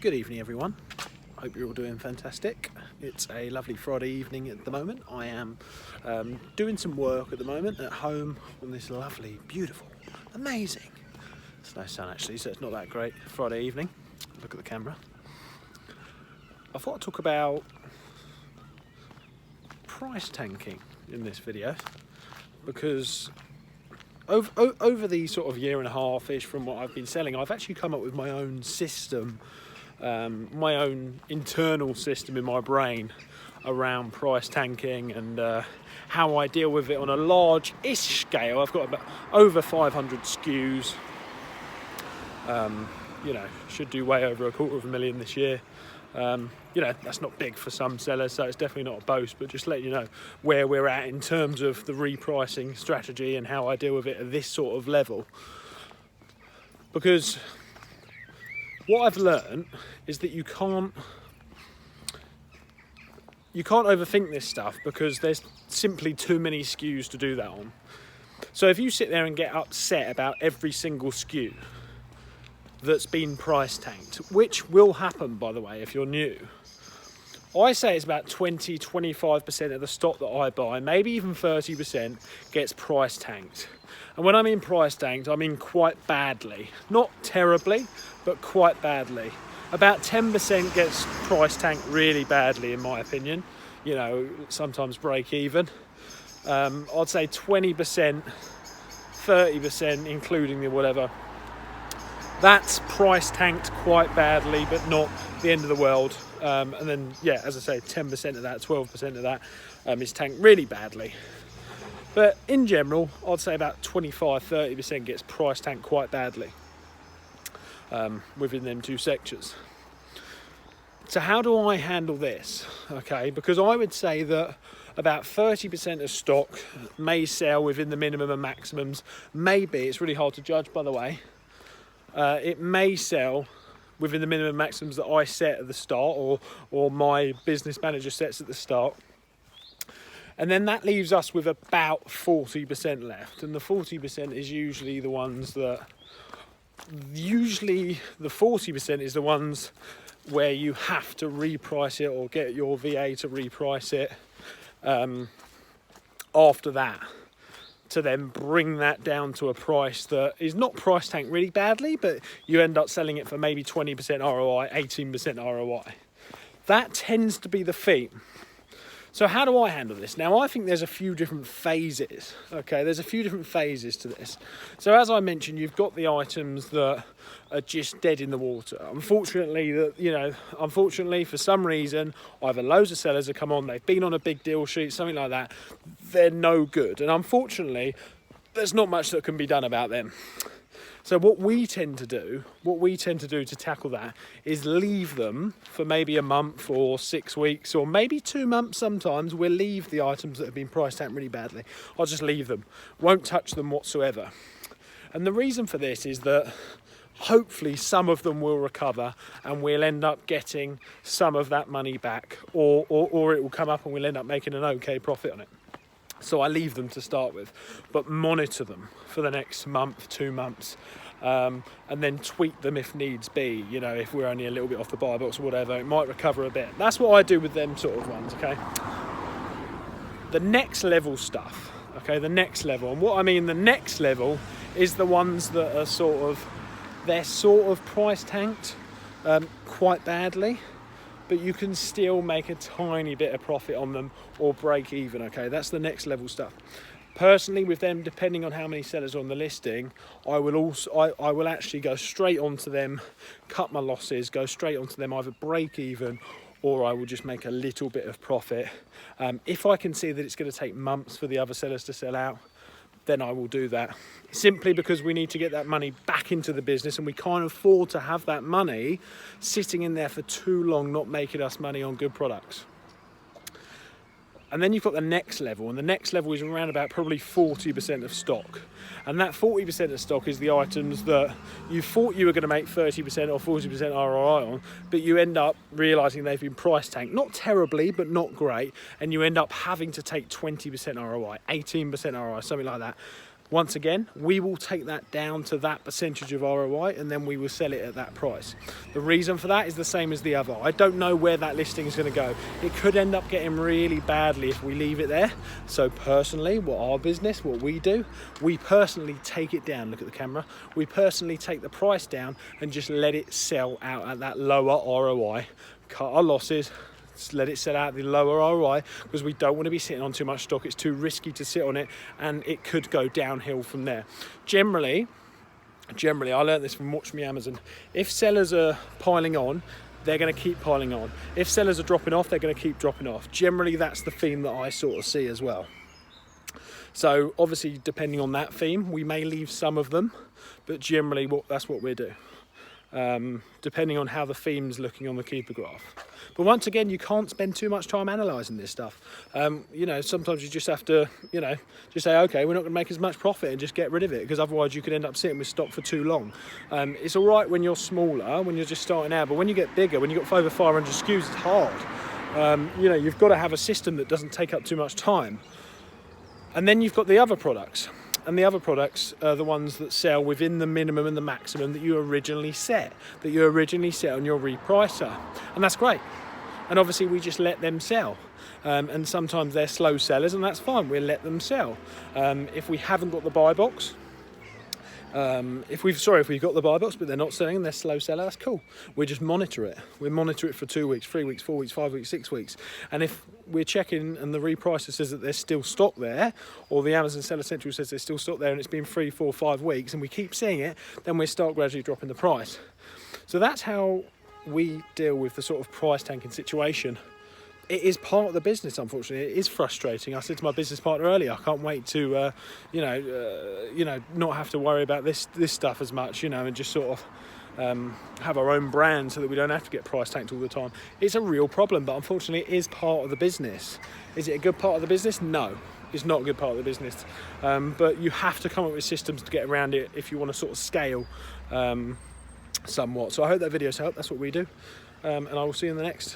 Good evening, everyone. Hope you're all doing fantastic. It's a lovely Friday evening at the moment. I am doing some work at the moment at home on this lovely, beautiful, amazing. There's no sun actually, so it's not that great Friday evening. Look at the camera. I thought I'd talk about price tanking in this video because over the sort of year and a half-ish from what I've been selling, I've actually come up with my own system, my own internal system in my brain around price tanking and how I deal with it on a large-ish scale. I've got about over 500 SKUs. You know, should do way over $250,000 this year. You know, that's not big for some sellers, so it's definitely not a boast, but just let you know where we're at in terms of the repricing strategy and how I deal with it at this sort of level. Because what I've learned is that you can't overthink this stuff because there's simply too many SKUs to do that on. So if you sit there and get upset about every single SKU that's been price tanked, which will happen, by the way, if you're new, I say it's about 20-25% of the stock that I buy, maybe even 30%, gets price tanked. And when I mean price tanked, I mean quite badly. Not terribly, but quite badly. About 10% gets price tanked really badly, in my opinion. You know, sometimes break even. I'd say 20%, 30%, including the whatever, that's price tanked quite badly, but not the end of the world. And then, yeah, as I say, 10% of that, 12% of that is tanked really badly. But in general, I'd say about 25-30% gets price tanked quite badly within them two sectors. So how do I handle this? Okay, because I would say that about 30% of stock may sell within the minimum and maximums. Maybe, it's really hard to judge, by the way. It may sell within the minimum maximums that I set at the start or my business manager sets at the start. And then that leaves us with about 40% left. And the 40% is usually the ones that, the 40% is the ones where you have to reprice it or get your VA to reprice it after that, to then bring that down to a price that is not price tanked really badly, but you end up selling it for maybe 20% ROI, 18% ROI. That tends to be the theme. So how do I handle this? Now, I think there's a few different phases, okay? There's a few different phases to this. So as I mentioned, you've got the items that are just dead in the water. Unfortunately, for some reason, either loads of sellers have come on, they've been on a big deal sheet, something like that, they're no good. And unfortunately, there's not much that can be done about them. So what we tend to do to tackle that is leave them for maybe a month or 6 weeks or maybe 2 months sometimes. We'll leave the items that have been price tanked really badly. I'll just leave them, won't touch them whatsoever. And the reason for this is that hopefully some of them will recover and we'll end up getting some of that money back, or it will come up and we'll end up making an okay profit on it. So I leave them to start with, but monitor them for the next month, 2 months, and then tweak them if needs be. You know, if we're only a little bit off the buy box or whatever, it might recover a bit. That's what I do with them sort of ones, okay? The next level stuff, okay, the next level. And what I mean the next level is the ones that are they're sort of price tanked quite badly, but you can still make a tiny bit of profit on them or break even, okay? That's the next level stuff. Personally, with them, depending on how many sellers are on the listing, I will actually go straight onto them, cut my losses, go straight onto them, either break even or I will just make a little bit of profit. If I can see that it's going to take months for the other sellers to sell out, then I will do that. Simply because we need to get that money back into the business and we can't afford to have that money sitting in there for too long, not making us money on good products. And then you've got the next level, and the next level is around about probably 40% of stock. And that 40% of stock is the items that you thought you were going to make 30% or 40% ROI on, but you end up realizing they've been price tanked. Not terribly, but not great. And you end up having to take 20% ROI, 18% ROI, something like that. Once again, we will take that down to that percentage of ROI, and then we will sell it at that price. The reason for that is the same as the other. I don't know where that listing is going to go. It could end up getting really badly if we leave it there. So personally, what we do, we personally take it down. Look at the camera. We personally take the price down and just let it sell out at that lower ROI. Cut our losses. Just let it sell out the lower ROI, because we don't want to be sitting on too much stock. It's too risky to sit on it, and it could go downhill from there. Generally, I learned this from watching me Amazon. If sellers are piling on, they're going to keep piling on. If sellers are dropping off, they're going to keep dropping off. Generally, that's the theme that I sort of see as well. So obviously, depending on that theme, we may leave some of them, but generally that's what we do. Depending on how the theme's looking on the keeper graph. But once again, you can't spend too much time analysing this stuff. Sometimes you just have to, just say, okay, we're not going to make as much profit, and just get rid of it, because otherwise you could end up sitting with stock for too long. It's all right when you're smaller, when you're just starting out, but when you get bigger, when you've got over 500 SKUs, it's hard. You've got to have a system that doesn't take up too much time. And then you've got the other products. And the other products are the ones that sell within the minimum and the maximum that you originally set on your repricer. And that's great. And obviously we just let them sell. And sometimes they're slow sellers, and that's fine. We'll let them sell. If we haven't got the buy box, if we've got the buy box but they're not selling and they're slow seller, that's cool. We just monitor it. We monitor it for 2 weeks, 3 weeks, 4 weeks, 5 weeks, 6 weeks. And if we're checking and the repricer says that there's still stock there, or the Amazon Seller Central says there's still stock there, and it's been 3, 4, 5 weeks, and we keep seeing it, then we start gradually dropping the price. So that's how we deal with the sort of price tanking situation. It is part of the business, unfortunately. It is frustrating. I said to my business partner earlier, I can't wait to, not have to worry about this stuff as much, and just sort of have our own brand, so that we don't have to get price tanked all the time. It's a real problem, but unfortunately, it is part of the business. Is it a good part of the business? No, it's not a good part of the business. But you have to come up with systems to get around it if you want to sort of scale somewhat. So I hope that video's helped. That's what we do, and I will see you in the next.